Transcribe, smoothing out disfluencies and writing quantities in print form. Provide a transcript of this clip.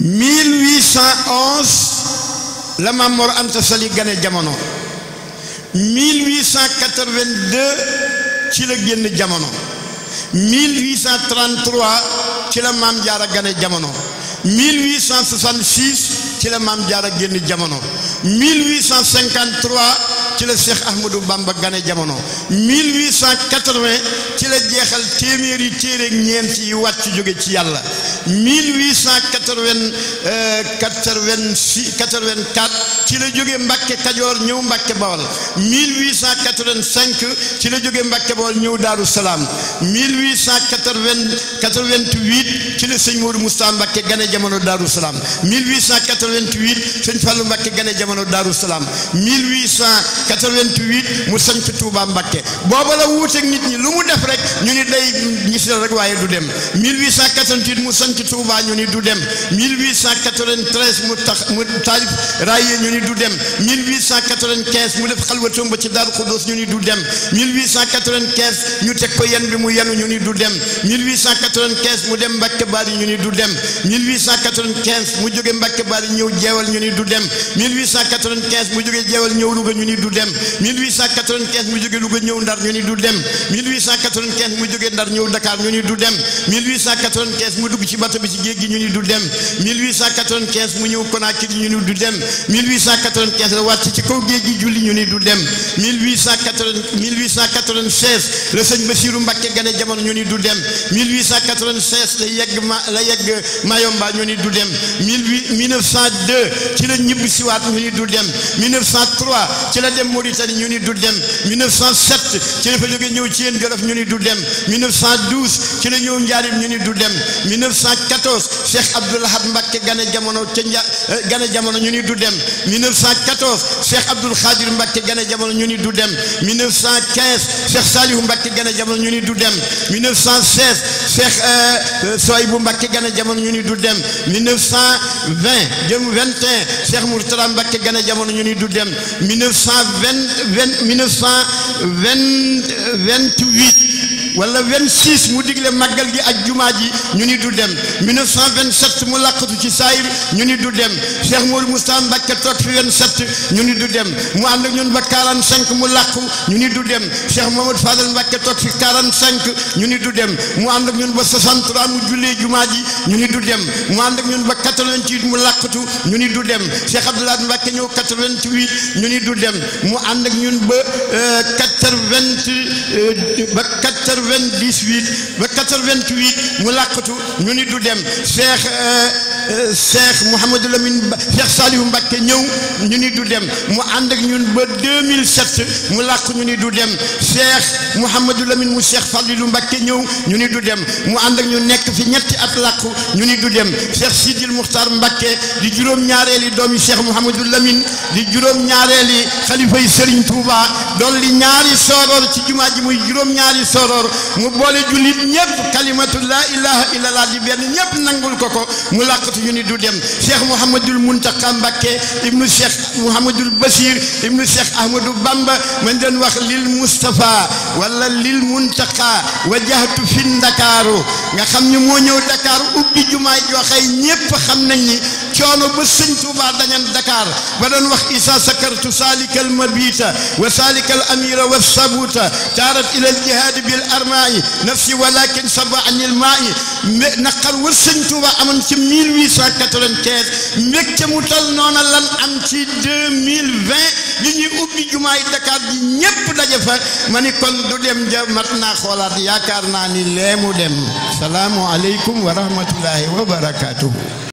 1811 la Maam Mor Anta Sali gane jamono 1882 ci la génn jamono 1833 ci la Maam Jaara gane jamono 1866 ci la Maam Jaara génn jamono 1853 ci la Cheikh Ahmadou Bamba gane jamono 1880 ci la jeexal téeméeri téere ak ñeent yi wàcc jóge ci yàlla 1884 ci la jóge Mbàkke Kajoor ñëw Mbàkke Bawol 1885 ci la jóge Mbàkke Bawol ñëw Daaru Salaam 1888 ci la sëñ Modou Moustapha Mbàkke gane jamono Daaru Salaam 1888 sëñ Fallou Mbàkke gane jamono Daaru Salaam 1888 mu sanc Touba Mbàkke booba la wuuteeg nit ñi lu mu def rek ñu ni day gis rek waaye du dem 1888 mu sanc Touba ñu ni du dem 1893 mu taalif Raaye ñu ni du dem 1895 mu def xalwatom ba ci Daaru Xudoos ñu ni du dem 1895 ñu teg ko yen bi mu yenu ñu ni du dem 1895 mu dem Mbàkke Bari ñu ni du dem 1895 mu jóge Mbàkke Bari ñëw Jeewal ñu ni du dem 1895 mu jóge Jeewal ñëw Louga ñu ni du dem 1895 mu jóge Louga ñëw Ndar ñu ni du dem 1895 mu jóge Ndar ñëw Dakar ñu ni du dem 1895 mu dugg ci bato bi ci géej gi ñu ni du dem 1895 mu ñëw Conakry ñu ni du dem 1895 la wàcc ci kaw géej gi julli ñu ni du dem 1896 la sëñ Bassirou Mbacké gane jamono ñu ni du dem 1896 la yegg Mayomba ñu ni du dem 1902 ci la ñibbi siwaat ñu ni du dem 1903 ci la dem Mauritanie ñu ni du dem 1907 ci la fa jóge ñëw ci yéen Jolof ñu ni du dem 1912 ci la ñëw Njaarim ñu ni du dem 1914 Cheikh Abdoul Ahad Mbacké gane jamono ñu ni du dem 1914 Cheikh Abdoul Khadir Mbacké gane jamono ñu ni du dem 1915 Cheikh Saliou Mbacké gane jamono ñu ni du dem 1916 Cheikh Souaïbou Mbacké gane jamono ñu ni du dem 1920 jëm 21 Cheikh Mourtada Mbacké gane jamono ñu ni du dem 1928 wala 26 mu digle màggal gi ak jumaa ji ñu ni du dem 1927 mu làqatu ci saayir ñu ni du dem Cheikh Modou Moustapha Mbacké toog fi 27 ñu ni du dem mu ànd ak ñun ba 45 mu làqu ñu ni du dem Cheikh Mamadou Fadel Mbacké toog fi 45 ñu ni du dem mu ànd ak ñun ba 63 mu jullee jumaa ji ñu ni du dem mu ànd ak ñun ba 88 mu làqatu ñu ni du dem Cheikh Abdoulaye Mbacké ñëw 88 ñu ni du dem mu ànd ak ñun ba 98 ba 88 mu làqatu ñu ni du dem Cheikh Mouhamadou Lamine Cheikh Saliou Mbacké ñëw ñu ni du dem mu ànd ak ñun ba 2007 mu làqu ñu ni du dem Cheikh Mouhamadou Lamine mu Cheikh Fallilou Mbacké ñëw ñu ni du dem mu ànd ak ñu nekk fi ñetti at làqu ñu ni du dem Cheikh Sidil Muxtar Mbacké di juróom-ñaareeli doomi Cheikh Mouhamadou Lamine di juróom-ñaareeli xalifa yi Serigne Touba doon li ñaari sooroor ci jumaa ji muy juróom-ñaari sooroor mu boole jullit ñëpp kalimatu la ilaha illallah di benn ñëpp nangul ko mu làqatu ñu ni du dem Cheikh Mouhamadoul Mountakha Mbacké ibnu Cheikh Mouhamadoul Bachir ibnu Cheikh Ahmadou Bamba man doon wax lil Moustapha wala lil Mountakha wajahtu fi Ndakaaru nga xam ni moo ñëw Dakar ubbi jumaay joxe ñëpp xam nañ ni coono ba sëñ Touba dañan Dakar ba doon wax isa sakartu salikal mabita wa salikal amira wa sabuta taarat ila al jihad bil arma'i nafsi walakin saba anil ma'i naqar wa sëñ Touba amoon ci 1895 mbégte mu tal noona lan am ci 2020 li ñuy ubbi jumaay Dakar ji ñépp daje fa ma ni kon du dem ja mat naa xoolaat yaakaar naa ni lee mu dem salaamu aleykum wa rahmatullahi wa barakatuhu